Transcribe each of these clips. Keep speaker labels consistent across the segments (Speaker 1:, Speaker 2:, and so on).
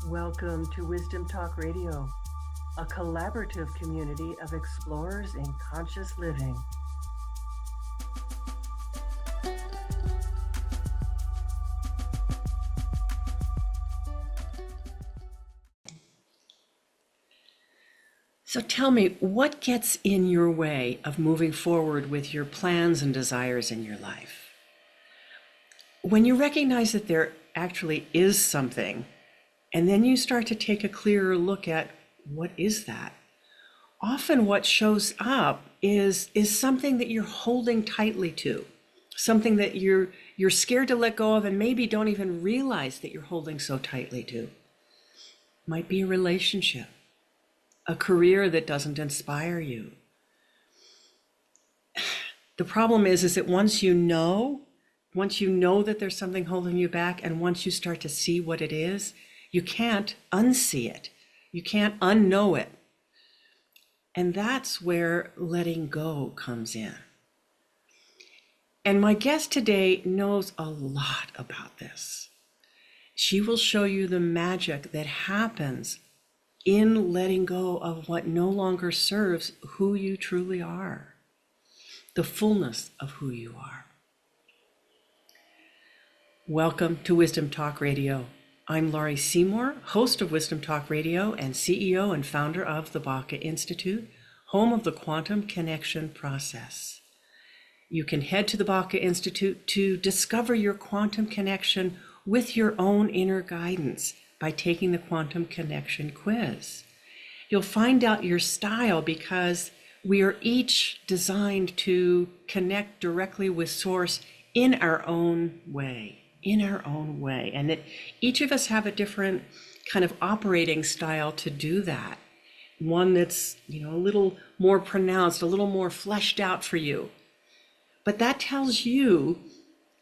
Speaker 1: Welcome to Wisdom Talk Radio, a collaborative community of explorers in conscious living. So tell me, what gets in your way of moving forward with your plans and desires in your life? When you recognize that there actually is something, and then you start to take a clearer look at what is that? Often what shows up is something that you're holding tightly to, something that you're scared to let go of and maybe don't even realize that you're holding so tightly to. Might be a relationship, a career that doesn't inspire you. The problem is that once you know that there's something holding you back, and once you start to see what it is, you can't unsee it. You can't unknow it. And that's where letting go comes in. And my guest today knows a lot about this. She will show you the magic that happens in letting go of what no longer serves who you truly are, the fullness of who you are. Welcome to Wisdom Talk Radio. I'm Laurie Seymour, host of Wisdom Talk Radio and CEO and founder of the Baca Institute, home of the Quantum Connection Process. You can head to the Baca Institute to discover your quantum connection with your own inner guidance by taking the Quantum Connection quiz. You'll find out your style because we are each designed to connect directly with Source in our own way. And that each of us have a different kind of operating style to do that. One that's, a little more pronounced, a little more fleshed out for you. But that tells you,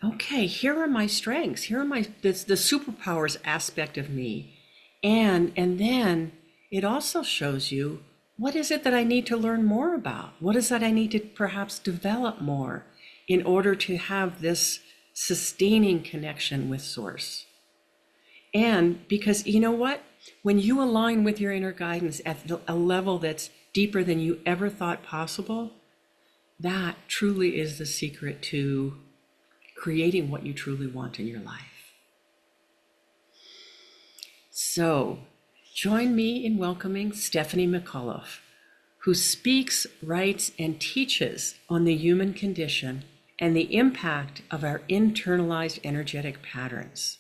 Speaker 1: okay, here are my strengths. Here are the superpowers aspect of me. And then it also shows you, what is it that I need to learn more about? What is that I need to perhaps develop more in order to have this sustaining connection with Source? And because you know what? When you align with your inner guidance at a level that's deeper than you ever thought possible, that truly is the secret to creating what you truly want in your life. So join me in welcoming Stephanie McAuliffe, who speaks, writes, and teaches on the human condition and the impact of our internalized energetic patterns.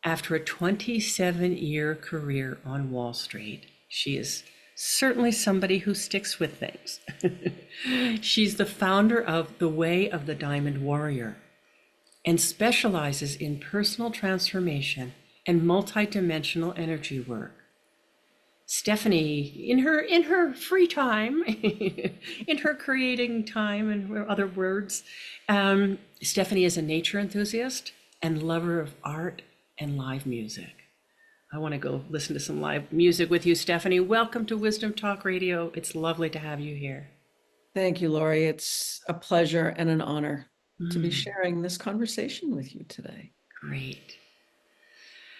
Speaker 1: After a 27-year career on Wall Street, she is certainly somebody who sticks with things. She's the founder of The Way of the Diamond Warrior and specializes in personal transformation and multidimensional energy work. Stephanie, in her free time, in her creating time, and other words, Stephanie is a nature enthusiast and lover of art and live music. I want to go listen to some live music with you, Stephanie. Welcome to Wisdom Talk Radio. It's lovely to have you here.
Speaker 2: Thank you, Laurie. It's a pleasure and an honor to be sharing this conversation with you today.
Speaker 1: Great.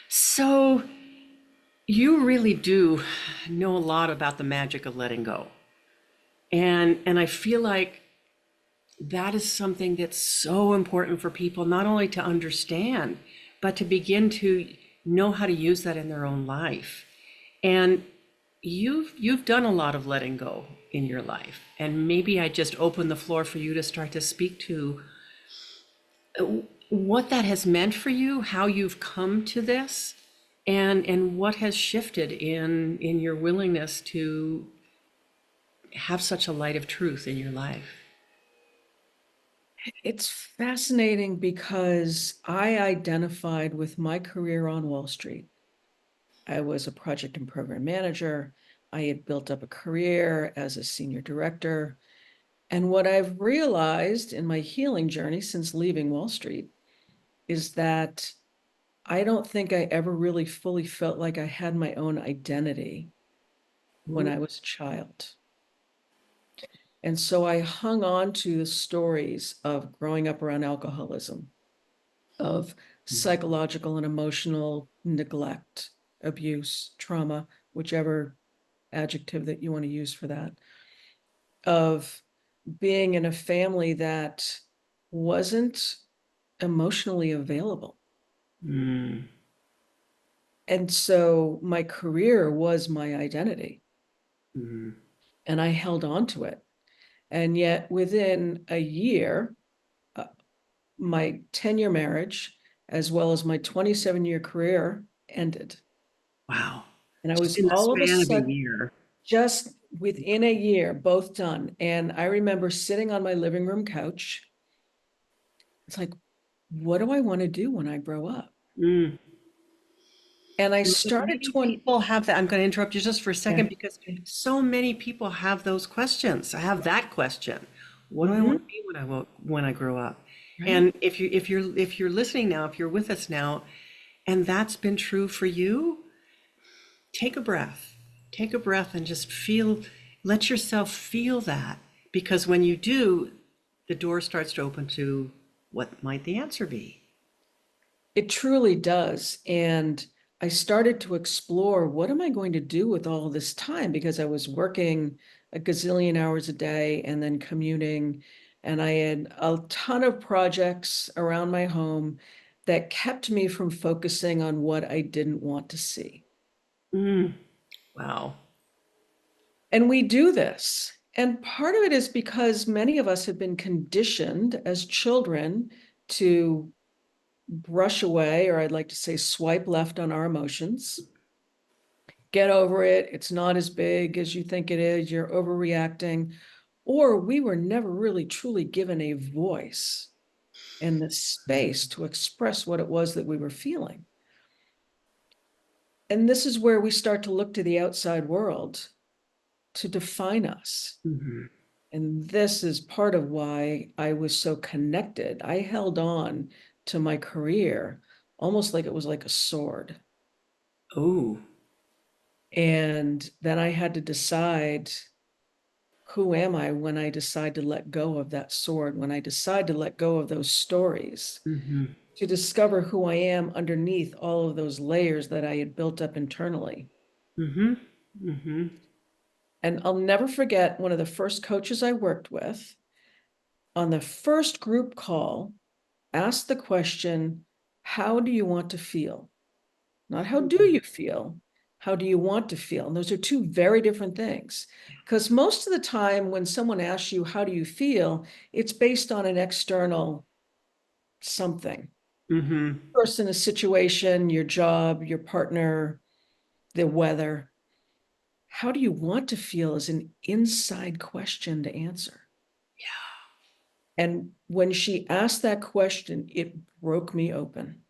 Speaker 1: So you really do know a lot about the magic of letting go. And I feel like that is something that's so important for people, not only to understand, but to begin to know how to use that in their own life. And you've done a lot of letting go in your life. And maybe I just open the floor for you to start to speak to what that has meant for you, how you've come to this, and what has shifted in your willingness to have such a light of truth in your life.
Speaker 2: It's fascinating because I identified with my career on Wall Street. I was a project and program manager. I had built up a career as a senior director. And what I've realized in my healing journey since leaving Wall Street is that I don't think I ever really fully felt like I had my own identity when I was a child. And so I hung on to the stories of growing up around alcoholism, of psychological and emotional neglect, abuse, trauma, whichever adjective that you want to use for that, of being in a family that wasn't emotionally available.
Speaker 1: Mm.
Speaker 2: And so my career was my identity,
Speaker 1: Mm.
Speaker 2: and I held on to it. And yet within a year, my 10-year marriage, as well as my 27-year career, ended.
Speaker 1: Wow.
Speaker 2: And I
Speaker 1: Just
Speaker 2: was
Speaker 1: in the
Speaker 2: all of a
Speaker 1: span of a
Speaker 2: sudden,
Speaker 1: year.
Speaker 2: just within a year, both done. And I remember sitting on my living room couch. It's like, what do I want to do when I grow up?
Speaker 1: Mm.
Speaker 2: And I
Speaker 1: But
Speaker 2: started
Speaker 1: many
Speaker 2: 20.
Speaker 1: people have that. I'm going to interrupt you just for a
Speaker 2: Yeah.
Speaker 1: second because so many people have those questions. I have that question. What do I want
Speaker 2: Mhm.
Speaker 1: to be when I grow up?
Speaker 2: Right.
Speaker 1: And if you're listening now, if you're with us now, and that's been true for you, take a breath. Take a breath and just let yourself feel that. Because when you do, the door starts to open to what might the answer be.
Speaker 2: It truly does. And I started to explore, what am I going to do with all this time? Because I was working a gazillion hours a day and then commuting. And I had a ton of projects around my home that kept me from focusing on what I didn't want to see.
Speaker 1: Mm. Wow.
Speaker 2: And we do this. And part of it is because many of us have been conditioned as children to brush away, or I'd like to say swipe left on our emotions. Get over it. It's not as big as you think it is. You're overreacting. Or we were never really truly given a voice and the space to express what it was that we were feeling. And this is where we start to look to the outside world to define us.
Speaker 1: Mm-hmm.
Speaker 2: And this is part of why I was so connected. I held on to my career almost like it was like a sword.
Speaker 1: Oh.
Speaker 2: And then I had to decide, who am I when I decide to let go of that sword, when I decide to let go of those stories,
Speaker 1: Mm-hmm.
Speaker 2: to discover who I am underneath all of those layers that I had built up internally.
Speaker 1: Mm-hmm. Mm-hmm.
Speaker 2: And I'll never forget one of the first coaches I worked with on the first group call asked the question, how do you want to feel? Not how do you feel? How do you want to feel? And those are two very different things. Because most of the time, when someone asks you, how do you feel? It's based on an external something.
Speaker 1: Mm-hmm.
Speaker 2: Person, a situation, your job, your partner, the weather. How do you want to feel is an inside question to answer. And when she asked that question, it broke me open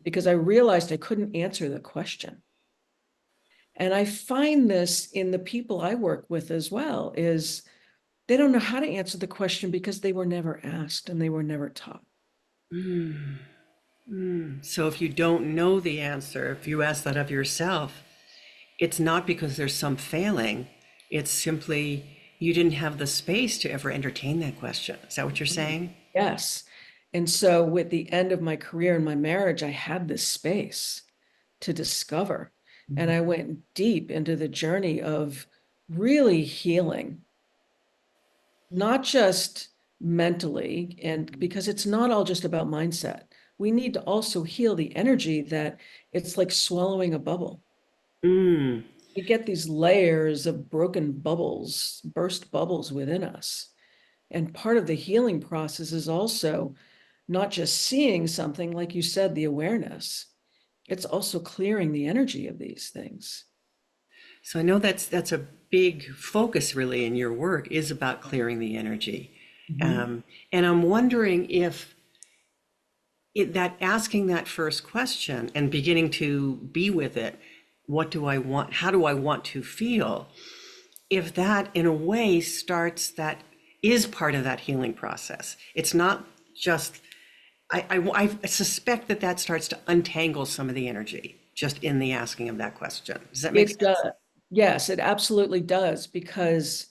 Speaker 2: because I realized I couldn't answer the question. And I find this in the people I work with as well, is they don't know how to answer the question because they were never asked and they were never taught.
Speaker 1: Mm. Mm. So if you don't know the answer, if you ask that of yourself, it's not because there's some failing. It's simply you didn't have the space to ever entertain that question. Is that what you're saying?
Speaker 2: Yes. And so with the end of my career and my marriage, I had this space to discover. And I went deep into the journey of really healing, not just mentally, and because it's not all just about mindset. We need to also heal the energy that it's like swallowing a bubble.
Speaker 1: Mm.
Speaker 2: We get these layers of broken bubbles, burst bubbles within us. And part of the healing process is also not just seeing something, like you said, the awareness. It's also clearing the energy of these things.
Speaker 1: So I know that's a big focus really in your work is about clearing the energy.
Speaker 2: Mhm.
Speaker 1: Um, and I'm wondering if that asking that first question and beginning to be with it, what do I want? How do I want to feel? If that in a way starts that is part of that healing process. It's not just I suspect that starts to untangle some of the energy just in the asking of that question. Does that make
Speaker 2: It
Speaker 1: sense?
Speaker 2: does. Yes, it absolutely does. Because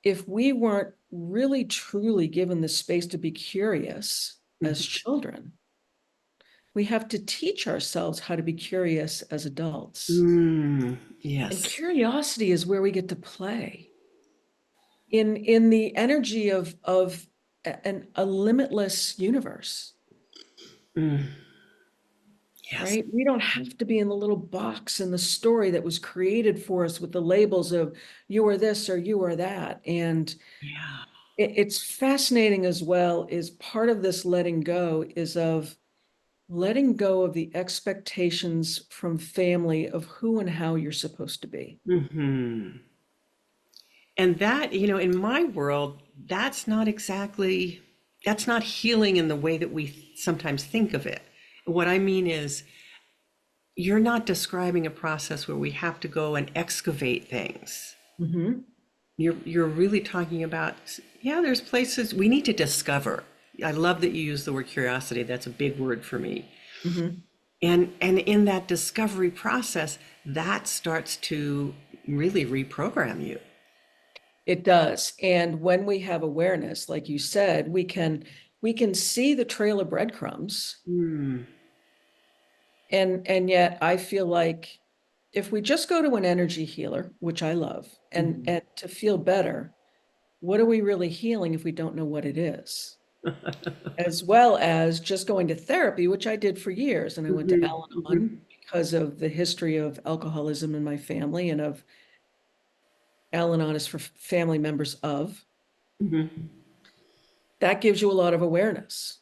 Speaker 2: if we weren't really truly given the space to be curious as
Speaker 1: Mhm.
Speaker 2: children, We have to teach ourselves how to be curious as adults. And
Speaker 1: Yes.
Speaker 2: curiosity is where we get to play in the energy of a limitless universe,
Speaker 1: Yes.
Speaker 2: right? We don't have to be in the little box in the story that was created for us with the labels of you are this or you are that. And
Speaker 1: Yeah.
Speaker 2: it's fascinating as well, is part of this letting go is of letting go of the expectations from family of who and how you're supposed to be.
Speaker 1: And that, in my world, that's not healing in the way that we sometimes think of it. What I mean is, you're not describing a process where we have to go and excavate things.
Speaker 2: Mhm.
Speaker 1: You're really talking about, yeah, there's places we need to discover. I love that you use the word curiosity. That's a big word for me.
Speaker 2: Mhm.
Speaker 1: And in that discovery process, that starts to really reprogram you.
Speaker 2: It does. And when we have awareness, like you said, we can see the trail of breadcrumbs. And yet I feel like if we just go to an energy healer, which I love, and to feel better, what are we really healing if we don't know what it is? As well as just going to therapy, which I did for years. And I went to
Speaker 1: Mhm,
Speaker 2: Al-Anon
Speaker 1: mhm,
Speaker 2: because of the history of alcoholism in my family and of Al-Anon is for family members of.
Speaker 1: mhm.
Speaker 2: That gives you a lot of awareness.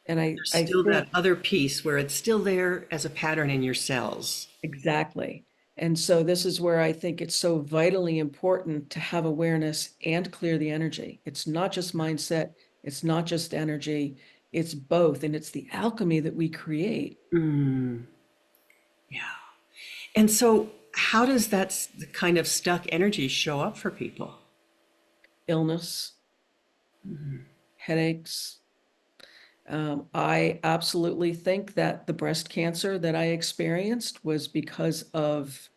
Speaker 2: And
Speaker 1: There's
Speaker 2: I
Speaker 1: still that
Speaker 2: think
Speaker 1: other piece where it's still there as a pattern in your cells.
Speaker 2: exactly. And so this is where I think it's so vitally important to have awareness and clear the energy. It's not just mindset, it's not just energy, it's both. And it's the alchemy that we create.
Speaker 1: Yeah. And so, how does kind of stuck energy show up for people?
Speaker 2: Illness, headaches. I absolutely think that the breast cancer that I experienced was because of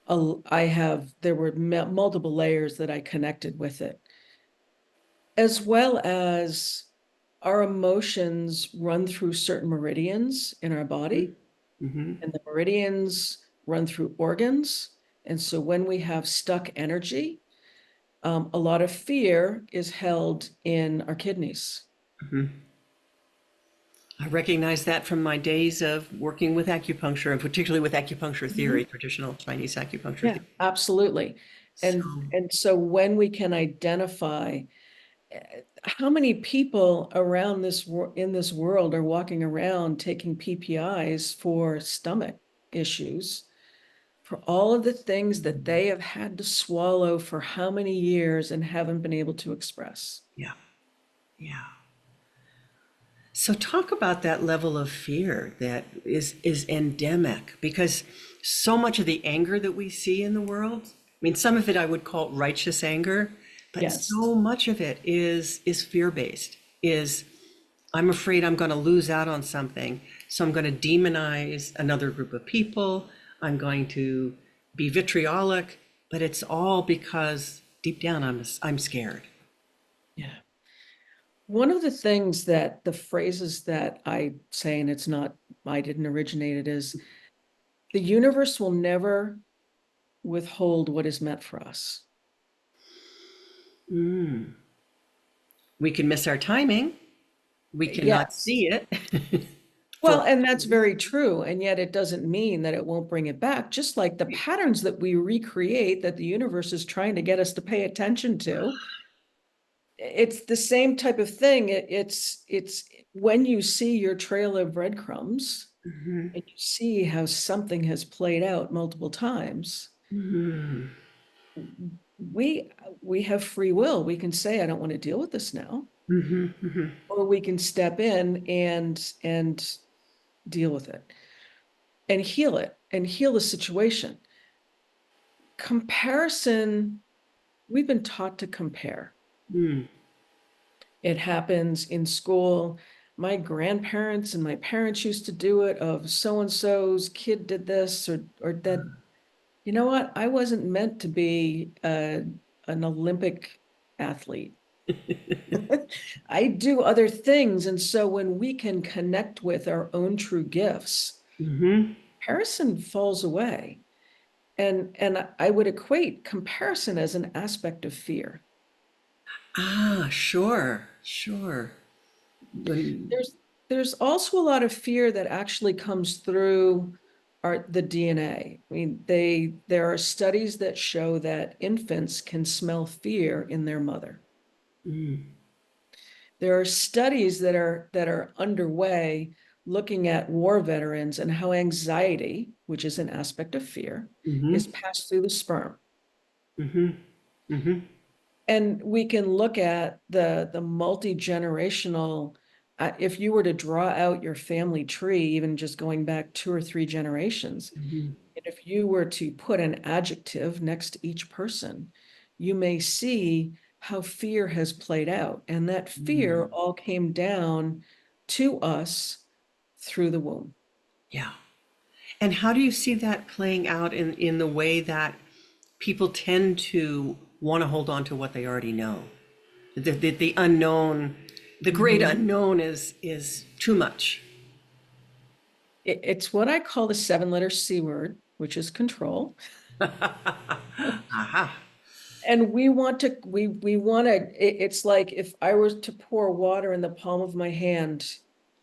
Speaker 2: there were multiple layers that I connected with it, as well as our emotions run through certain meridians in our body, and the meridians run through organs. And so when we have stuck energy, a lot of fear is held in our kidneys.
Speaker 1: I recognize that from my days of working with acupuncture, and particularly with acupuncture theory,
Speaker 2: Mhm.
Speaker 1: traditional Chinese acupuncture
Speaker 2: Yeah,
Speaker 1: theory.
Speaker 2: absolutely.
Speaker 1: So,
Speaker 2: And so when we can identify how many people around in this world are walking around taking PPIs for stomach issues, for all of the things that they have had to swallow for how many years and haven't been able to express.
Speaker 1: yeah, yeah. So talk about that level of fear that is endemic, because so much of the anger that we see in the world, I mean, some of it I would call righteous anger, but
Speaker 2: Yes.
Speaker 1: so much of it is fear-based, is I'm afraid I'm going to lose out on something, so I'm going to demonize another group of people. I'm going to be vitriolic, but it's all because deep down I'm scared.
Speaker 2: Yeah. One of the things that the phrases that I say, and it's not, I didn't originate it, is the universe will never withhold what is meant for us.
Speaker 1: We can miss our timing. We cannot
Speaker 2: Yes.
Speaker 1: see it for
Speaker 2: Well, and that's very true. And yet it doesn't mean that it won't bring it back, just like the patterns that we recreate that the universe is trying to get us to pay attention to. It's the same type of thing. It's when you see your trail of breadcrumbs and you see how something has played out multiple times, we we have free will. We can say, I don't want to deal with this now. Or we can step in and deal with it and heal the situation. Comparison, we've been taught to compare. It happens in school. My grandparents and my parents used to do it of so and so's kid did this or that. You know what? I wasn't meant to be an Olympic athlete. I do other things. And so when we can connect with our own true gifts,
Speaker 1: Mm-hmm.
Speaker 2: comparison falls away. And I would equate comparison as an aspect of fear.
Speaker 1: Ah, sure, sure. When,
Speaker 2: There's also a lot of fear that actually comes through the DNA. I mean, there are studies that show that infants can smell fear in their mother.
Speaker 1: mm,
Speaker 2: There are studies that are underway looking at war veterans and how anxiety, which is an aspect of fear, is
Speaker 1: mm-hmm,
Speaker 2: passed through the sperm.
Speaker 1: mm-hmm, mm-hmm,
Speaker 2: And we can look at the multi-generational, if you were to draw out your family tree, even just going back 2 or 3 generations,
Speaker 1: mm-hmm,
Speaker 2: and if you were to put an adjective next to each person, you may see how fear has played out. And that fear
Speaker 1: mm.
Speaker 2: all came down to us through the womb.
Speaker 1: Yeah. And how do you see that playing out in the way that people tend to want to hold on to what they already know? The unknown, the great
Speaker 2: Mhm.
Speaker 1: unknown is too much.
Speaker 2: It's what I call the 7 letter C word, which is control.
Speaker 1: Aha.
Speaker 2: And it's like if I were to pour water in the palm of my hand,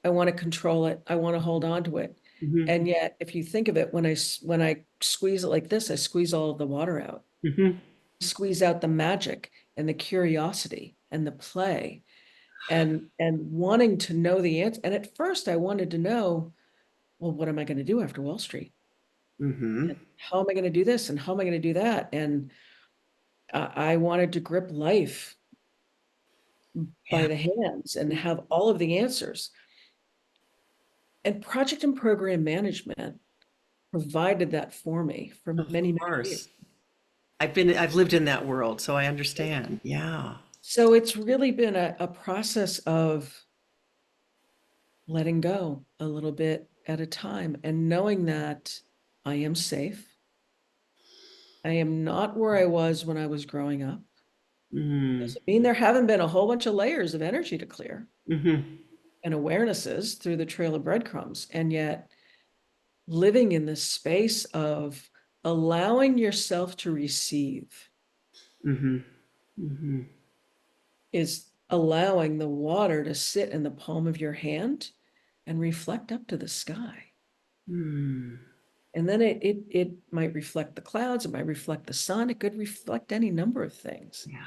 Speaker 2: I want to control it. I want to hold on to it.
Speaker 1: Mm-hmm,
Speaker 2: And yet, if you think of it, when I squeeze it like this, I squeeze all of the water out,
Speaker 1: mm-hmm,
Speaker 2: squeeze out the magic and the curiosity and the play and wanting to know the answer. And at first I wanted to know, well, what am I going to do after Wall Street?
Speaker 1: mm-hmm.
Speaker 2: And how am I going to do this? And how am I going to do that? And I wanted to grip life by
Speaker 1: Yeah.
Speaker 2: the hands and have all of the answers. And project and program management provided that for me for
Speaker 1: Of
Speaker 2: many, many years.
Speaker 1: course. I've lived in that world, so I understand. Yeah.
Speaker 2: So it's really been a process of letting go a little bit at a time and knowing that I am safe. I am not where I was when I was growing up.
Speaker 1: Mm.
Speaker 2: Doesn't mean there haven't been a whole bunch of layers of energy to clear
Speaker 1: Mm-hmm.
Speaker 2: and awarenesses through the trail of breadcrumbs. And yet living in this space of allowing yourself to receive
Speaker 1: Mm-hmm. Mm-hmm.
Speaker 2: is allowing the water to sit in the palm of your hand and reflect up to the sky.
Speaker 1: Mm.
Speaker 2: And then it might reflect the clouds, it might reflect the sun, it could reflect any number of things.
Speaker 1: Yeah.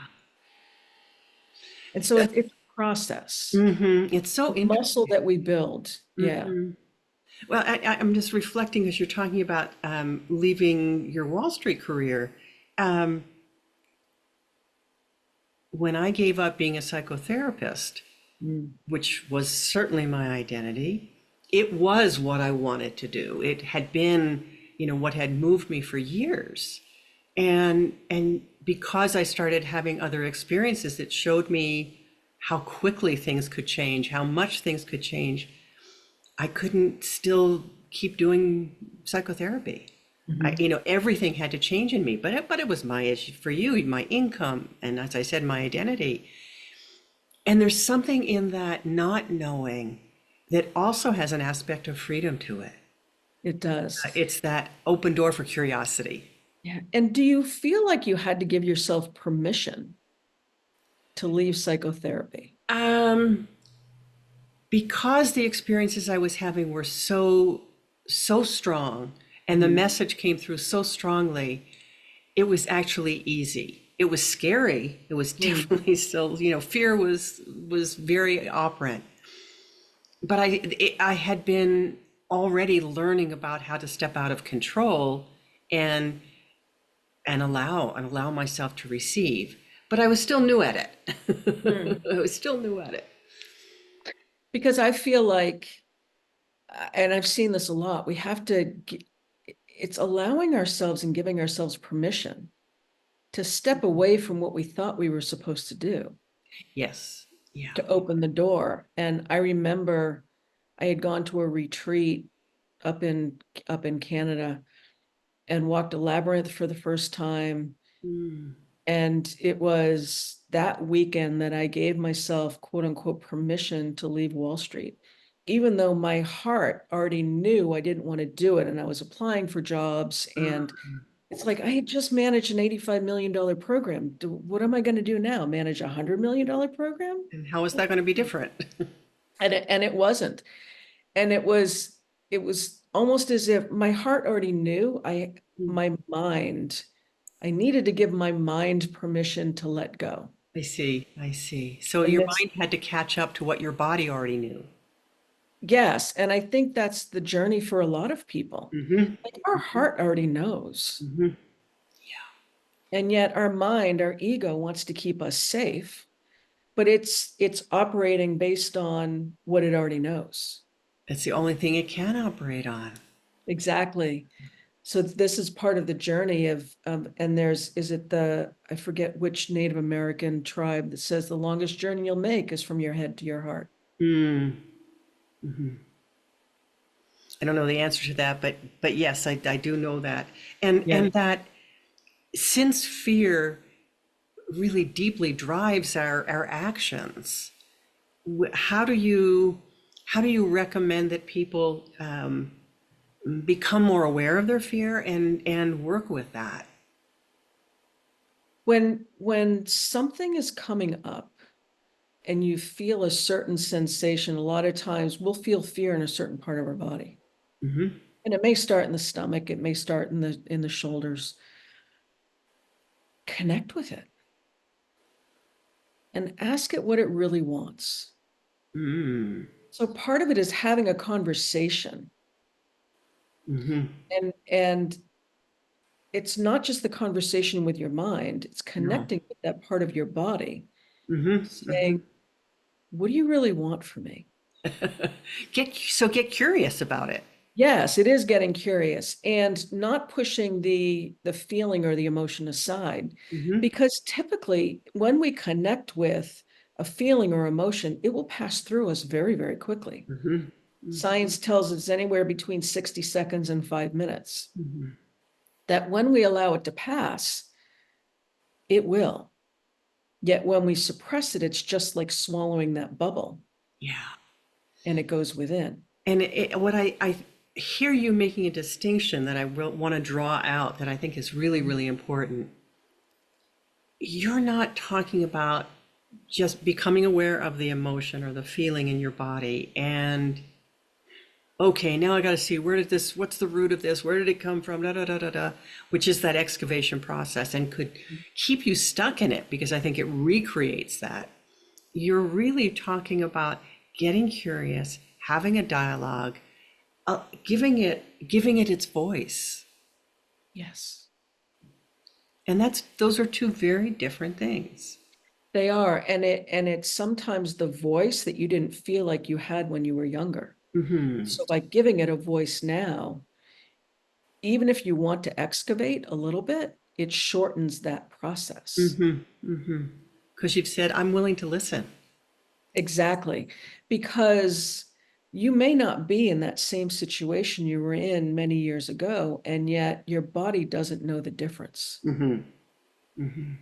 Speaker 2: And so it's a process,
Speaker 1: Mm-hmm. It's so
Speaker 2: a muscle
Speaker 1: interesting.
Speaker 2: that we build. Yeah.
Speaker 1: Mm-hmm. Well, I'm just reflecting as you're talking about leaving your Wall Street career. Um, when I gave up being a psychotherapist,
Speaker 2: Mm.
Speaker 1: which was certainly my identity, it was what I wanted to do. It had been, what had moved me for years. And because I started having other experiences, it showed me how quickly things could change, how much things could change. I couldn't still keep doing psychotherapy.
Speaker 2: Mhm.
Speaker 1: Everything had to change in me, but it was my issue for you, my income, and as I said, my identity. And there's something in that not knowing that also has an aspect of freedom to it.
Speaker 2: It does.
Speaker 1: It's that open door for curiosity.
Speaker 2: Yeah. And do you feel like you had to give yourself permission to leave psychotherapy?
Speaker 1: Um, because the experiences I was having were so strong, and the
Speaker 2: Mm.
Speaker 1: message came through so strongly, it was actually easy. It was scary. It was
Speaker 2: Mm.
Speaker 1: definitely still, fear was very operant. But I had been already learning about how to step out of control and and allow myself to receive. But I was still new at it.
Speaker 2: Mm.
Speaker 1: I was still new at it.
Speaker 2: Because I feel like, and I've seen this a lot, it's allowing ourselves and giving ourselves permission to step away from what we thought we were supposed to do,
Speaker 1: Yes. Yeah.
Speaker 2: to open the door. And I remember I had gone to a retreat up in up in Canada and walked a labyrinth for the first time.
Speaker 1: Mm.
Speaker 2: And it was that weekend that I gave myself, quote unquote, permission to leave Wall Street, even though my heart already knew I didn't want to do it. And I was applying for jobs. And it's like, I had just managed an $85 million program. What am I going to do now? Manage a $100 million program?
Speaker 1: And how is that going to be different?
Speaker 2: And it wasn't. And it was almost as if my heart already knew. My mind, I needed to give my mind permission to let go.
Speaker 1: I see. I see. So
Speaker 2: And
Speaker 1: your
Speaker 2: this,
Speaker 1: mind had to catch up to what your body already knew.
Speaker 2: yes, and I think that's the journey for a lot of people.
Speaker 1: Mm-hmm.
Speaker 2: Like our heart already knows.
Speaker 1: Mm-hmm.
Speaker 2: And yet our mind, our ego wants to keep us safe, but it's operating based on what it already knows.
Speaker 1: It's the only thing it can operate on.
Speaker 2: Exactly. So this is part of the journey and is it I forget which Native American tribe that says the longest journey you'll make is from your head to your heart.
Speaker 1: Mm. I don't know the answer to that, but yes, I do know that.
Speaker 2: Yeah.
Speaker 1: And that since fear really deeply drives our actions, how do you recommend that people become more aware of their fear and work with that?
Speaker 2: When something is coming up and you feel a certain sensation, a lot of times we'll feel fear in a certain part of our body.
Speaker 1: Mm-hmm.
Speaker 2: And it may start in the stomach, it may start in the shoulders. Connect with it and ask it what it really wants.
Speaker 1: Mm.
Speaker 2: So part of it is having a conversation.
Speaker 1: Mm-hmm.
Speaker 2: And it's not just the conversation with your mind, it's
Speaker 1: No.
Speaker 2: connecting with that part of your body,
Speaker 1: Mm-hmm. Mm-hmm.
Speaker 2: saying, what do you really want from me?
Speaker 1: Get curious about it.
Speaker 2: Yes, it is getting curious and not pushing the feeling or the emotion aside,
Speaker 1: Mm-hmm.
Speaker 2: because typically when we connect with a feeling or emotion, it will pass through us very, very quickly.
Speaker 1: Mm-hmm.
Speaker 2: Science tells us anywhere between 60 seconds and 5 minutes.
Speaker 1: Mm-hmm.
Speaker 2: That when we allow it to pass, it will. Yet when we suppress it, it's just like swallowing that bubble
Speaker 1: Yeah.
Speaker 2: and it goes within.
Speaker 1: And what I hear you making a distinction that I will want to draw out that I think is really, really important. You're not talking about just becoming aware of the emotion or the feeling in your body and okay, now I got to see what's the root of this? Where did it come from? Da, da, da, da, da, which is that excavation process and could keep you stuck in it because I think it recreates that. You're really talking about getting curious, having a dialogue, giving it its voice.
Speaker 2: Yes,
Speaker 1: And those are two very different things.
Speaker 2: they are. And it's sometimes the voice that you didn't feel like you had when you were younger.
Speaker 1: Mm-hmm.
Speaker 2: So by giving it a voice now, even if you want to excavate a little bit, it shortens that process.
Speaker 1: Mm-hmm. Mm-hmm. Because you've said, I'm willing to listen.
Speaker 2: Exactly. Because you may not be in that same situation you were in many years ago, and yet your body doesn't know the difference.
Speaker 1: Mm-hmm. Mm-hmm.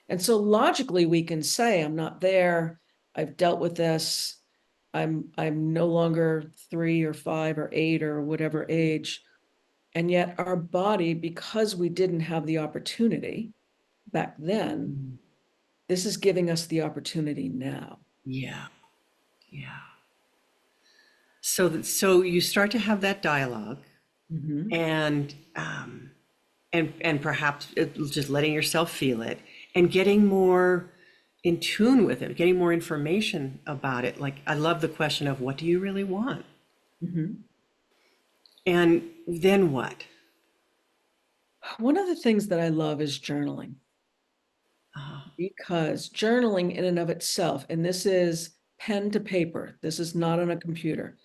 Speaker 2: And so logically we can say, I'm not there, I've dealt with this, I'm no longer 3 or 5 or 8 or whatever age. And yet our body, because we didn't have the opportunity back then, this is giving us the opportunity now.
Speaker 1: Yeah. Yeah. So you start to have that dialogue
Speaker 2: Mhm.
Speaker 1: and perhaps just letting yourself feel it and getting more in tune with it, getting more information about it. Like I love the question of what do you really want?
Speaker 2: Mhm.
Speaker 1: And then what?
Speaker 2: One of the things that I love is journaling, because journaling in and of itself, and this is pen to paper, this is not on a computer,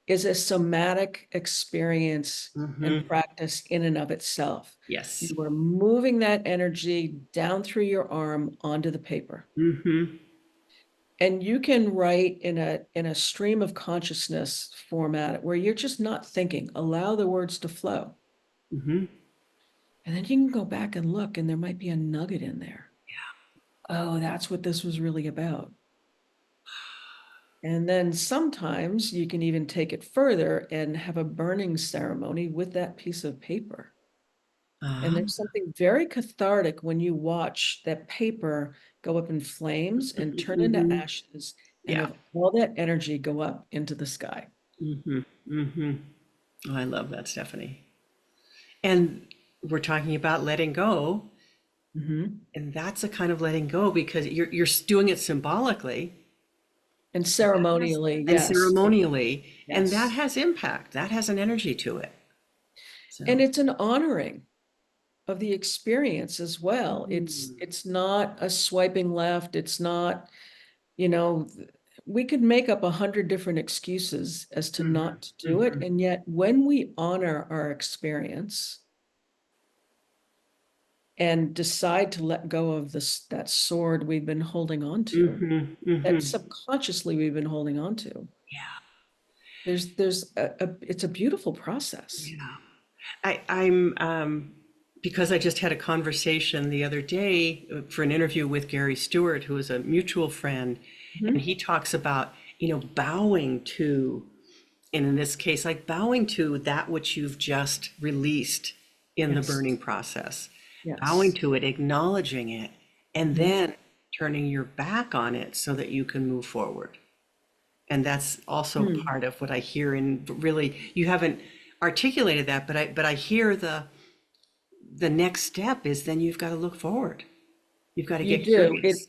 Speaker 2: is a somatic experience and
Speaker 1: Mm-hmm.
Speaker 2: practice in and of itself.
Speaker 1: Yes.
Speaker 2: You are moving that energy down through your arm onto the paper.
Speaker 1: Mm-hmm.
Speaker 2: And you can write in a stream of consciousness format where you're just not thinking. Allow the words to flow.
Speaker 1: Mm-hmm.
Speaker 2: And then you can go back and look, and there might be a nugget in there. oh, that's what this was really about. And then sometimes you can even take it further and have a burning ceremony with that piece of paper. And
Speaker 1: Ah.
Speaker 2: there's something very cathartic when you watch that paper go up in flames and turn into
Speaker 1: Mhm.
Speaker 2: ashes and
Speaker 1: Yeah.
Speaker 2: have all that energy go up into the sky.
Speaker 1: Hmm. Hmm. Oh, I love that, Stephanie. And we're talking about letting go,
Speaker 2: Mhm.
Speaker 1: and that's a kind of letting go because you're doing it symbolically.
Speaker 2: And
Speaker 1: That has,
Speaker 2: ceremonially,
Speaker 1: and
Speaker 2: yes,
Speaker 1: ceremonially, and that
Speaker 2: yes.
Speaker 1: has impact. That has an energy to it.
Speaker 2: And
Speaker 1: So,
Speaker 2: it's an honoring of the experience as well. It's
Speaker 1: mm,
Speaker 2: it's not a swiping left. It's not, you know, we could make up 100 different excuses as to
Speaker 1: mhm,
Speaker 2: not to do it.
Speaker 1: mhm,
Speaker 2: And yet when we honor our experience and decide to let go of this, that sword we've been holding on to,
Speaker 1: mhm,
Speaker 2: that
Speaker 1: mhm.
Speaker 2: subconsciously we've been holding on to,
Speaker 1: Yeah,
Speaker 2: it's a beautiful process.
Speaker 1: yeah. I'm because I just had a conversation the other day for an interview with Gary Stewart, who is a mutual friend, and
Speaker 2: Mhm.
Speaker 1: he talks about, bowing to, and in this case, like bowing to that which you've just released in the
Speaker 2: Yes,
Speaker 1: burning process, bowing
Speaker 2: yes.
Speaker 1: to it, acknowledging it, and
Speaker 2: Mhm.
Speaker 1: then turning your back on it so that you can move forward. And that's also
Speaker 2: Hmm.
Speaker 1: part of what I hear. And really, you haven't articulated that, but I hear the next step is then you've got to look forward. You've got to
Speaker 2: You
Speaker 1: get
Speaker 2: do.
Speaker 1: curious.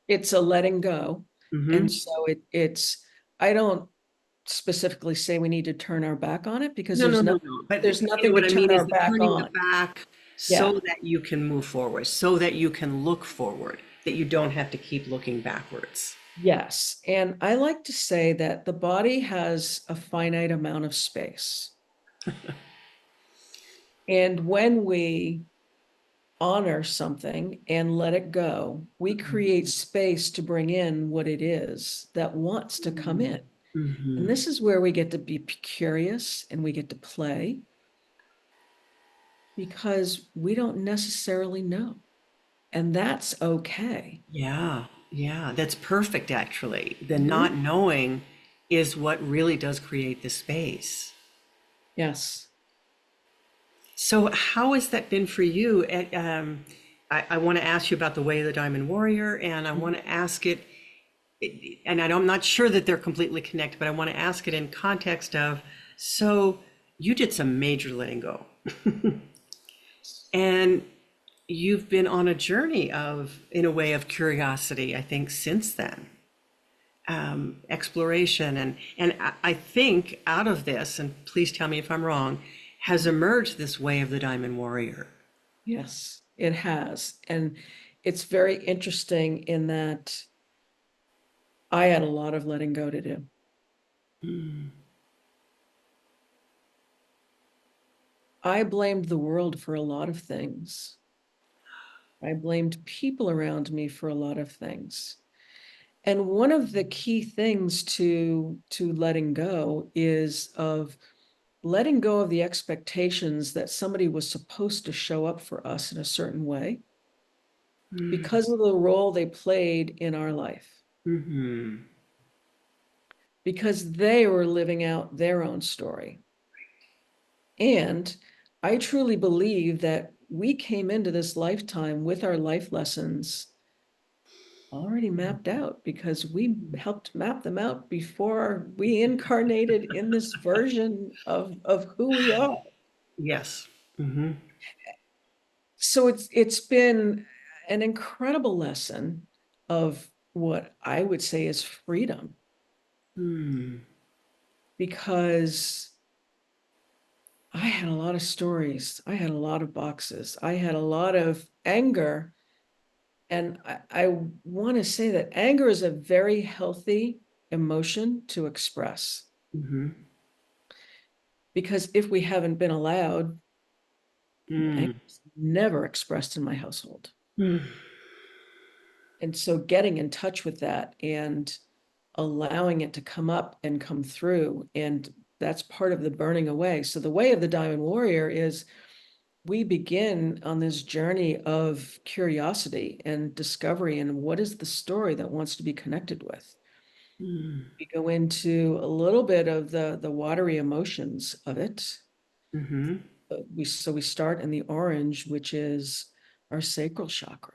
Speaker 2: It's a letting go. And
Speaker 1: Hmm.
Speaker 2: so it's, I don't specifically say we need to turn our back on it because
Speaker 1: No, no, no, no. But
Speaker 2: there's nothing to
Speaker 1: what I
Speaker 2: turn
Speaker 1: mean is
Speaker 2: our
Speaker 1: the
Speaker 2: back
Speaker 1: turning the
Speaker 2: on.
Speaker 1: back
Speaker 2: Yeah.
Speaker 1: so that you can move forward, so that you can look forward, that you don't have to keep looking backwards.
Speaker 2: Yes. And I like to say that the body has a finite amount of space. And when we honor something and let it go, we create space to bring in what it is that wants to come in. And
Speaker 1: Hmm.
Speaker 2: this is where we get to be curious and we get to play because we don't necessarily know. And that's okay.
Speaker 1: Yeah, yeah, that's perfect, actually. The not
Speaker 2: Mhm.
Speaker 1: knowing is what really does create the space.
Speaker 2: Yes.
Speaker 1: So, how has that been for you? I want to ask you about the Way of the Diamond Warrior, and I want to ask it, and I'm not sure that they're completely connected, but I want to ask it in context of, so you did some major letting go, and you've been on a journey of, in a way, of curiosity, I think, since then, exploration, and I think out of this, and please tell me if I'm wrong, has emerged this Way of the Diamond Warrior.
Speaker 2: Yes, it has. And it's very interesting in that I had a lot of letting go to do. I blamed the world for a lot of things. I blamed people around me for a lot of things. And one of the key things to letting go is of letting go of the expectations that somebody was supposed to show up for us in a certain way because of the role they played in our life,
Speaker 1: Mm-hmm.
Speaker 2: because they were living out their own story. And I truly believe that we came into this lifetime with our life lessons already mapped out because we helped map them out before we incarnated in this version of who we are.
Speaker 1: Yes. Mm-hmm.
Speaker 2: So it's been an incredible lesson of what I would say is freedom
Speaker 1: Mm.
Speaker 2: because I had a lot of stories. I had a lot of boxes. I had a lot of anger. And I want to say that anger is a very healthy emotion to express
Speaker 1: Mm-hmm.
Speaker 2: because if we haven't been allowed, anger
Speaker 1: Mm.
Speaker 2: is never expressed in my household.
Speaker 1: Mm.
Speaker 2: And so getting in touch with that and allowing it to come up and come through, and that's part of the burning away. So the way of the Diamond Warrior is we begin on this journey of curiosity and discovery, and what is the story that wants to be connected with.
Speaker 1: Mm.
Speaker 2: We go into a little bit of the watery emotions of it.
Speaker 1: Mm-hmm.
Speaker 2: We start in the orange, which is our sacral chakra,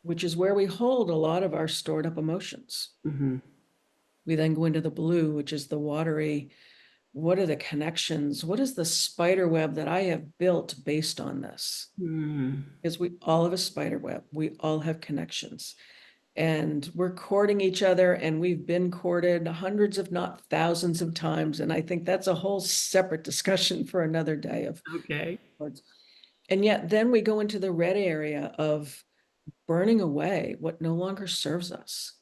Speaker 2: which is where we hold a lot of our stored up emotions.
Speaker 1: Mm-hmm.
Speaker 2: We then go into the blue, which is the watery. What are the connections? What is the spider web that I have built based on this?
Speaker 1: Mm.
Speaker 2: Because we all have a spider web. We all have connections. And we're courting each other, and we've been courted hundreds, if not thousands of times. And I think that's a whole separate discussion for another day of
Speaker 1: Okay.
Speaker 2: courts. And yet then we go into the red area of burning away what no longer serves us.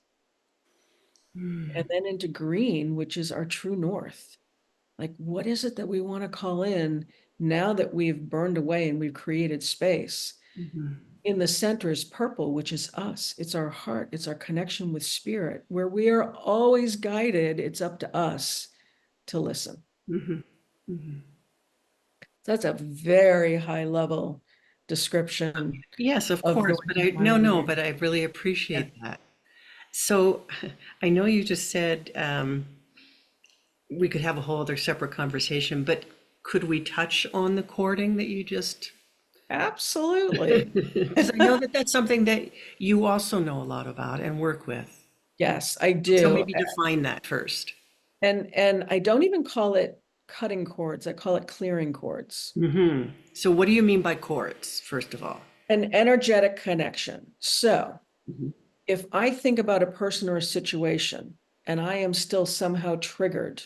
Speaker 1: Mm.
Speaker 2: And then into green, which is our true north. Like, what is it that we want to call in now that we've burned away and we've created space?
Speaker 1: Mm-hmm.
Speaker 2: In the center is purple, which is us. It's our heart. It's our connection with spirit, where we are always guided. It's up to us to listen.
Speaker 1: Mm-hmm. Mm-hmm.
Speaker 2: So that's a very high level description
Speaker 1: Yes, of
Speaker 2: of the
Speaker 1: course,
Speaker 2: way
Speaker 1: but
Speaker 2: my career.
Speaker 1: but I really
Speaker 2: Yeah,
Speaker 1: appreciate that. So I know you just said we could have a whole other separate conversation, but could we touch on the courting that you just,
Speaker 2: absolutely.
Speaker 1: because I know that that's something that you also know a lot about and work with.
Speaker 2: Yes, I
Speaker 1: So
Speaker 2: do.
Speaker 1: maybe define that first.
Speaker 2: And I don't even call it cutting cords. I call it clearing cords.
Speaker 1: Hmm. So what do you mean by courts, first of all?
Speaker 2: An energetic connection. So
Speaker 1: Mhm.
Speaker 2: if I think about a person or a situation and I am still somehow triggered,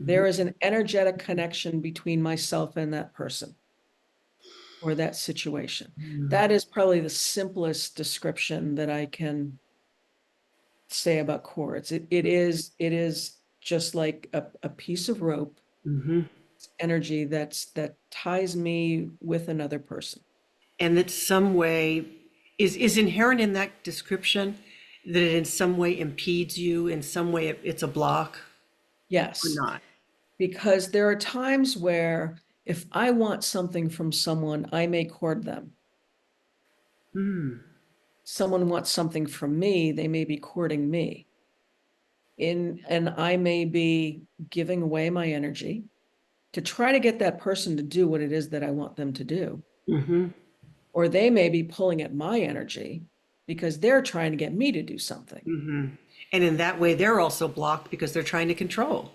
Speaker 1: Mhm.
Speaker 2: there is an energetic connection between myself and that person or that situation. That is probably the simplest description that I can say about cords. It is just like a piece of rope,
Speaker 1: Mhm.
Speaker 2: energy that ties me with another person.
Speaker 1: And that some way is inherent in that description that it in some way impedes you, in some way it's a block or
Speaker 2: Yes,
Speaker 1: not.
Speaker 2: because there are times where if I want something from someone, I may court them.
Speaker 1: Hmm.
Speaker 2: Someone wants something from me, they may be courting me. And I may be giving away my energy to try to get that person to do what it is that I want them to do.
Speaker 1: Mm-hmm.
Speaker 2: Or they may be pulling at my energy because they're trying to get me to do something.
Speaker 1: Mm-hmm. And in that way, they're also blocked because they're trying to control. So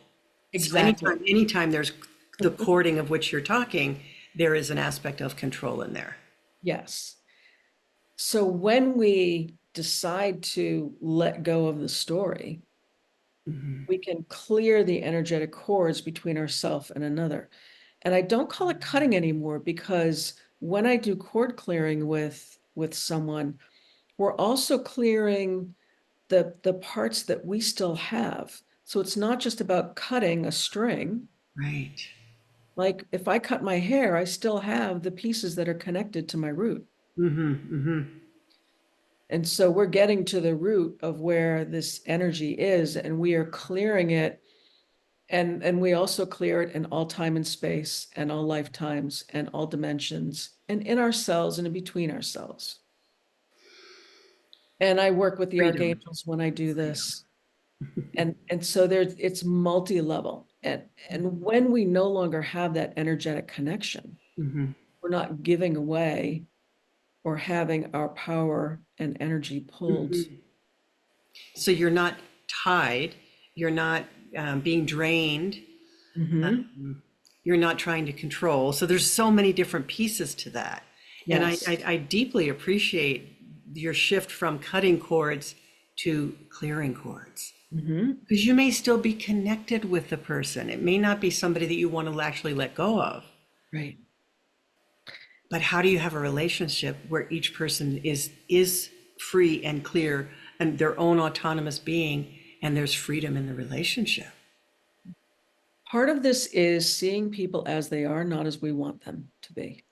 Speaker 2: Exactly.
Speaker 1: anytime there's the courting of which you're talking, there is an aspect of control in there.
Speaker 2: Yes. So when we decide to let go of the story,
Speaker 1: Mm-hmm.
Speaker 2: we can clear the energetic cords between ourself and another. And I don't call it cutting anymore, because when I do cord clearing with someone, we're also clearing the parts that we still have. So it's not just about cutting a string.
Speaker 1: Right.
Speaker 2: Like if I cut my hair, I still have the pieces that are connected to my root.
Speaker 1: Mm-hmm. Mm-hmm.
Speaker 2: And so we're getting to the root of where this energy is, and we are clearing it. And we also clear it in all time and space and all lifetimes and all dimensions and in ourselves and in between ourselves. And I work with the
Speaker 1: Freedom.
Speaker 2: archangels when I do
Speaker 1: Freedom.
Speaker 2: this. And so there's it's multi-level. And when we no longer have that energetic connection,
Speaker 1: Mm-hmm.
Speaker 2: we're not giving away or having our power and energy pulled.
Speaker 1: Mm-hmm. So you're not tied, you're not being drained,
Speaker 2: Mm-hmm.
Speaker 1: you're not trying to control. So there's so many different pieces to that. And
Speaker 2: Yes.
Speaker 1: I deeply appreciate your shift from cutting cords to clearing cords.
Speaker 2: Mm-hmm.
Speaker 1: Because you may still be connected with the person. It may not be somebody that you want to actually let go of.
Speaker 2: Right.
Speaker 1: But how do you have a relationship where each person is free and clear and their own autonomous being, and there's freedom in the relationship?
Speaker 2: Part of this is seeing people as they are, not as we want them to be.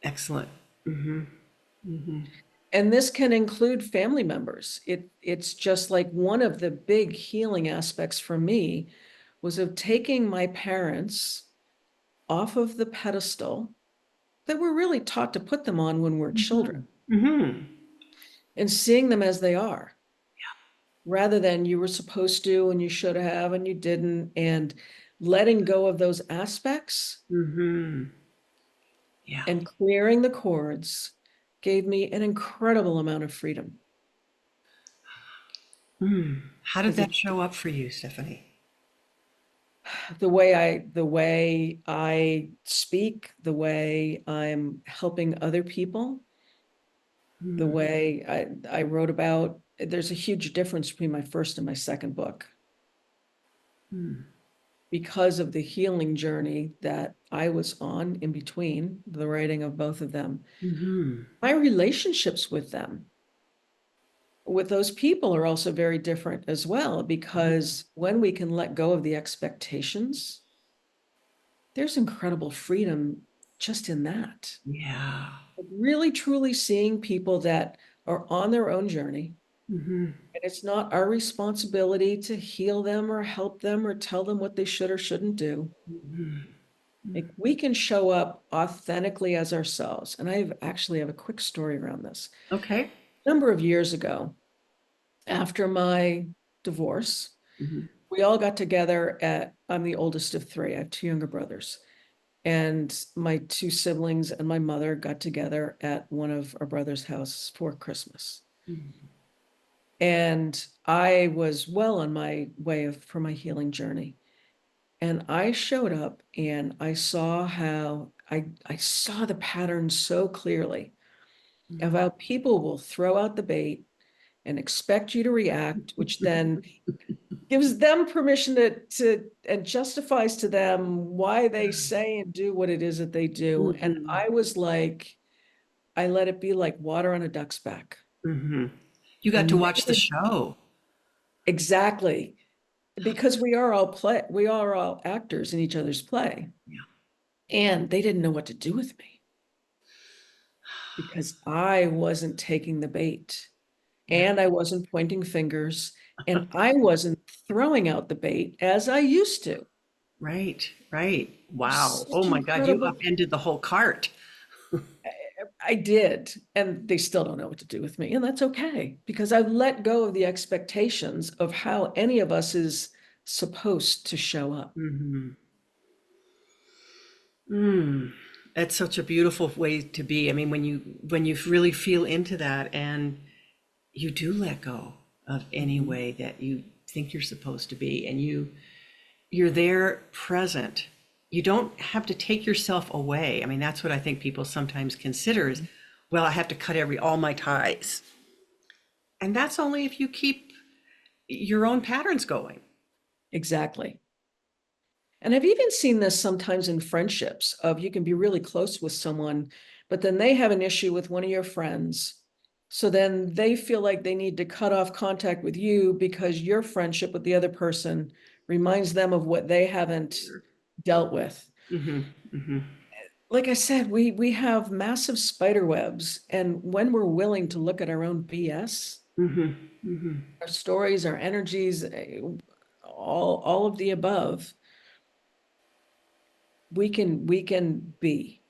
Speaker 1: Excellent. Mm-hmm. Mm-hmm.
Speaker 2: And this can include family members. It's just like one of the big healing aspects for me was of taking my parents off of the pedestal that we're really taught to put them on when we're children,
Speaker 1: Mm-hmm.
Speaker 2: and seeing them as they are, rather than you were supposed to and you should have and you didn't, and letting go of those aspects
Speaker 1: Mm-hmm. Yeah.
Speaker 2: and clearing the cords gave me an incredible amount of freedom.
Speaker 1: How did
Speaker 2: Because
Speaker 1: that show up for you, Stephanie?
Speaker 2: the way I speak, the way I'm helping other people, the way I wrote about, there's a huge difference between my first and my second book because of the healing journey that I was on in between the writing of both of them.
Speaker 1: Mm-hmm.
Speaker 2: My relationships with those people are also very different as well, because when we can let go of the expectations, there's incredible freedom just in that.
Speaker 1: Yeah.
Speaker 2: Really truly seeing people that are on their own journey,
Speaker 1: Mm-hmm.
Speaker 2: and it's not our responsibility to heal them or help them or tell them what they should or shouldn't do. Like, we can show up authentically as ourselves. And I actually have a quick story around this.
Speaker 1: Okay.
Speaker 2: A number of years ago, after my divorce,
Speaker 1: Mm-hmm.
Speaker 2: we all got together I'm the oldest of three. I have two younger brothers. And my two siblings and my mother got together at one of our brother's houses for Christmas. And I was well on my way for my healing journey. And I showed up and I saw how I saw the pattern so clearly of how people will throw out the bait and expect you to react, which then gives them permission to and justifies to them why they say and do what it is that they do. And
Speaker 1: Mm-hmm.
Speaker 2: I was like, I let it be like water on a duck's back.
Speaker 1: Mm-hmm. You got to
Speaker 2: And
Speaker 1: watch the show.
Speaker 2: exactly, because we are all actors in each other's play.
Speaker 1: Yeah.
Speaker 2: And they didn't know what to do with me because I wasn't taking the bait
Speaker 1: Yeah.
Speaker 2: and I wasn't pointing fingers and I wasn't throwing out the bait as I used to.
Speaker 1: Right. Right. Wow. Oh
Speaker 2: Such
Speaker 1: my God, you
Speaker 2: incredible.
Speaker 1: upended the whole cart.
Speaker 2: I did, and they still don't know what to do with me, and that's okay because I've let go of the expectations of how any of us is supposed to show up.
Speaker 1: Mm-hmm. Mm. That's such a beautiful way to be. I mean, when you really feel into that and you do let go of any
Speaker 2: Mhm.
Speaker 1: way that you think you're supposed to be, and you're there present. You don't have to take yourself away. I mean, that's what I think people sometimes consider is, well, I have to cut all my ties. And that's only if you keep your own patterns going.
Speaker 2: Exactly. And I've even seen this sometimes in friendships of you can be really close with someone, but then they have an issue with one of your friends. So then they feel like they need to cut off contact with you because your friendship with the other person reminds them of what they haven't dealt with.
Speaker 1: Hmm. Hmm.
Speaker 2: Like I said, we have massive spider webs, and when we're willing to look at our own BS,
Speaker 1: Hmm. Hmm.
Speaker 2: our stories, our energies, all of the above, we can be.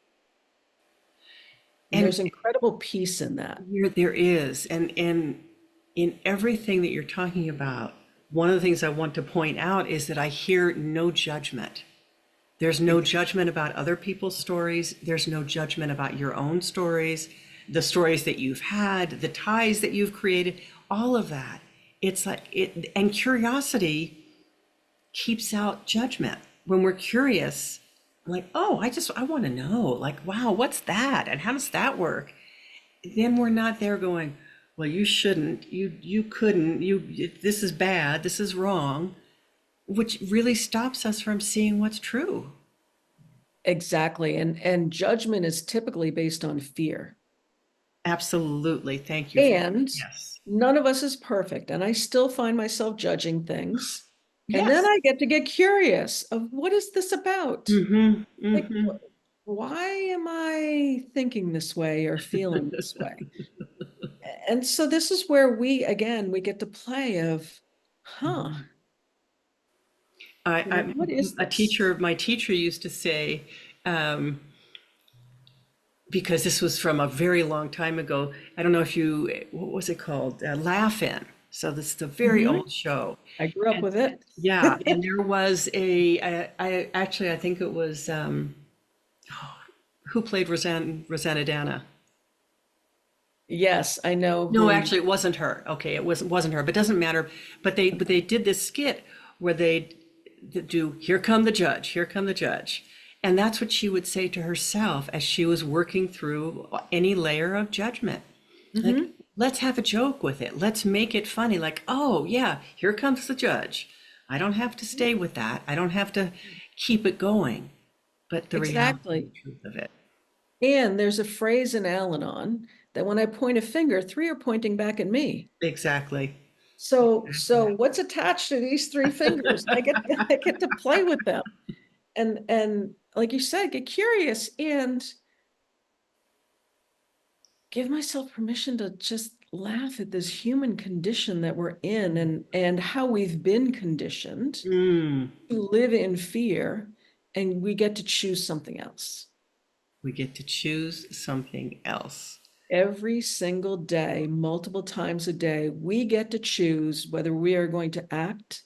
Speaker 2: And
Speaker 1: And
Speaker 2: there's incredible peace in that.
Speaker 1: there is, and in everything that you're talking about, one of the things I want to point out is that I hear no judgment. There's no judgment about other people's stories. There's no judgment about your own stories, the stories that you've had, the ties that you've created, all of that. It's like it, and curiosity keeps out judgment. When we're curious, like, oh, I want to know, like, wow, what's that? And how does that work? Then we're not there going, well, you shouldn't, you couldn't, this is bad, this is wrong, which really stops us from seeing what's true.
Speaker 2: Exactly. And judgment is typically based on fear.
Speaker 1: Absolutely. Thank you for that.
Speaker 2: And
Speaker 1: Yes.
Speaker 2: none of us is perfect. And I still find myself judging things. And then
Speaker 1: Yes.
Speaker 2: I get to get curious of what is this about?
Speaker 1: Mm-hmm.
Speaker 2: Like,
Speaker 1: Mm-hmm.
Speaker 2: why am I thinking this way or feeling this way? And so this is where we get to play of, huh,
Speaker 1: I'm
Speaker 2: what is
Speaker 1: a
Speaker 2: this?
Speaker 1: teacher. My teacher used to say, because this was from a very long time ago. I don't know if you, what was it called? Laugh-In. So this is a very
Speaker 2: Mhm.
Speaker 1: old show.
Speaker 2: I grew up
Speaker 1: And
Speaker 2: with it.
Speaker 1: yeah, and there was I actually, I think it was, who played Rosanna Dana?
Speaker 2: Yes, I know
Speaker 1: No,
Speaker 2: who.
Speaker 1: actually, it wasn't her. Okay, it wasn't her, but doesn't matter. But they did this skit where they do "Here come the judge, here come the judge," and that's what she would say to herself as she was working through any layer of judgment. Like,
Speaker 2: Mhm.
Speaker 1: let's have a joke with it. Let's make it funny. Like, oh yeah, here comes the judge. I don't have to stay with that. I don't have to keep it going. But the reality and
Speaker 2: Exactly.
Speaker 1: the truth of it.
Speaker 2: And there's a phrase in Al-Anon that when I point a finger, three are pointing back at me.
Speaker 1: Exactly.
Speaker 2: So what's attached to these three fingers? I get to play with them. And like you said, get curious and give myself permission to just laugh at this human condition that we're in and how we've been conditioned
Speaker 1: Mm,
Speaker 2: to live in fear, and we get to choose something else.
Speaker 1: we get to choose something else.
Speaker 2: Every single day, multiple times a day, we get to choose whether we are going to act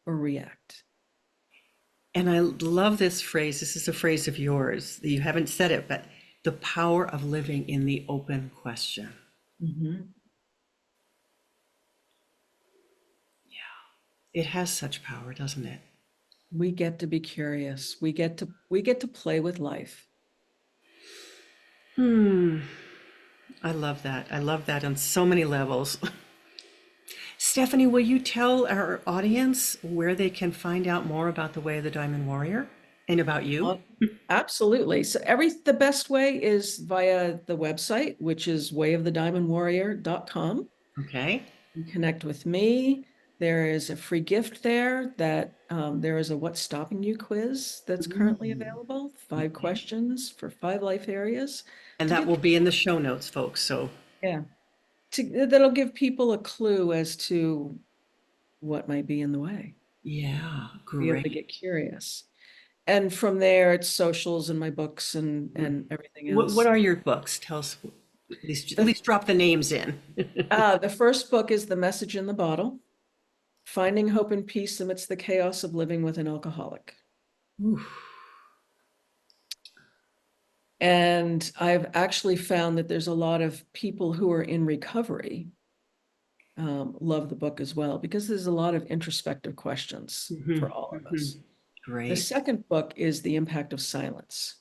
Speaker 2: or react.
Speaker 1: And I love this phrase. This is a phrase of yours. You haven't said it, but the power of living in the open question.
Speaker 2: Mhm.
Speaker 1: It has such power, doesn't it?
Speaker 2: We get to be curious. We get to play with life.
Speaker 1: I love that. I love that on so many levels. Stephanie, will you tell our audience where they can find out more about the Way of the Diamond Warrior and about you?
Speaker 2: Uh, Absolutely. So the best way is via the website, which is wayofthediamondwarrior.com.
Speaker 1: Okay.
Speaker 2: You connect with me. There is a free gift there that there is a What's Stopping You quiz that's currently
Speaker 1: Mm,
Speaker 2: available. 5 questions for 5 life areas
Speaker 1: and
Speaker 2: to
Speaker 1: that
Speaker 2: give
Speaker 1: will be in
Speaker 2: people,
Speaker 1: the show notes, folks. So,
Speaker 2: yeah, that'll give people a clue as to what might be in the way,
Speaker 1: yeah,
Speaker 2: be able to
Speaker 1: great.
Speaker 2: get curious. And from there, it's socials and my books and everything
Speaker 1: What
Speaker 2: else.
Speaker 1: are your books? Tell us, at
Speaker 2: The
Speaker 1: least drop the names in.
Speaker 2: the first book is The Message in the Bottle: Finding Hope and Peace Amidst the Chaos of Living with an Alcoholic. And I've actually found that there's a lot of people who are in recovery love the book as well, because there's a lot of introspective questions for all of us. The
Speaker 1: Great.
Speaker 2: second book is The Impact of Silence,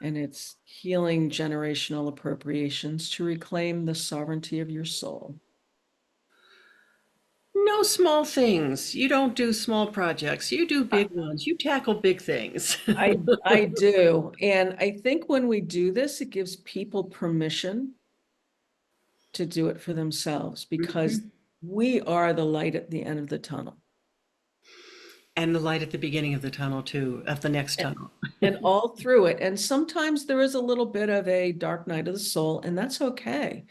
Speaker 2: and it's healing generational appropriations to reclaim the sovereignty of your soul.
Speaker 1: No small things. You don't do small projects. You do
Speaker 2: I,
Speaker 1: big ones. You tackle big things.
Speaker 2: I do. And I think when we do this, it gives people permission to do it for themselves, because we are the light at the end of the tunnel.
Speaker 1: And the light at the beginning of the tunnel, too, of the next
Speaker 2: And,
Speaker 1: tunnel.
Speaker 2: and all through it. And sometimes there is a little bit of a dark night of the soul, and that's okay.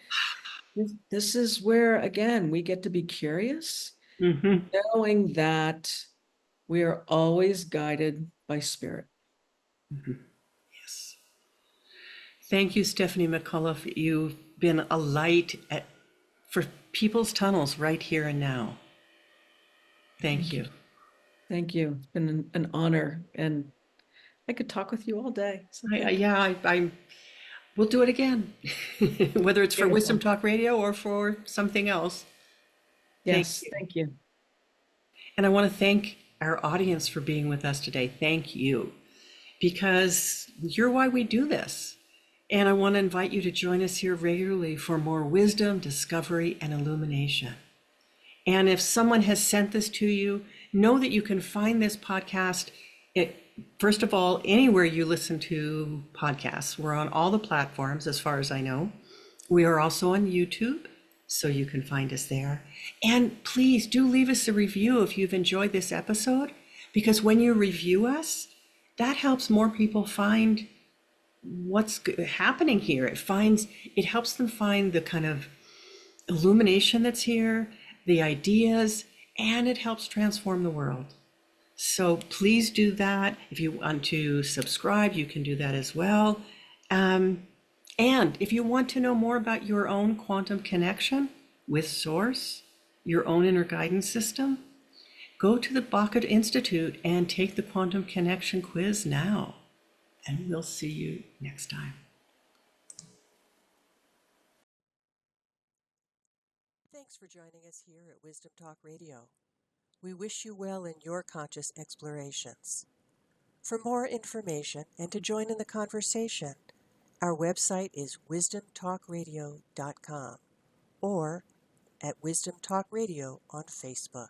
Speaker 2: This is where, again, we get to be curious,
Speaker 1: Hmm.
Speaker 2: knowing that we are always guided by spirit.
Speaker 1: Yes. Thank you, Stephanie McAuliffe. You've been a light for people's tunnels right here and now. Thank
Speaker 2: Thank you.
Speaker 1: you.
Speaker 2: Thank you. It's been an honor, and I could talk with you all day. So thank you.
Speaker 1: Yeah, we'll do it again, whether it's for Wisdom
Speaker 2: Beautiful.
Speaker 1: Talk Radio or for something else. Thank
Speaker 2: Yes,
Speaker 1: you.
Speaker 2: thank you.
Speaker 1: And I want to thank our audience for being with us today. Thank you, because you're why we do this. And I want to invite you to join us here regularly for more wisdom, discovery, and illumination. And if someone has sent this to you, know that you can find this podcast, first of all, anywhere you listen to podcasts. We're on all the platforms, as far as I know. We are also on YouTube, so you can find us there. And please do leave us a review if you've enjoyed this episode, because when you review us, that helps more people find what's happening here. It helps them find the kind of illumination that's here, the ideas, and it helps transform the world. So please do that. If you want to subscribe, you can do that as well. And if you want to know more about your own quantum connection with Source, your own inner guidance system, go to the Baca Institute and take the Quantum Connection quiz now. And we'll see you next time.
Speaker 3: Thanks for joining us here at Wisdom Talk Radio. We wish you well in your conscious explorations. For more information and to join in the conversation, our website is wisdomtalkradio.com or at Wisdom Talk Radio on Facebook.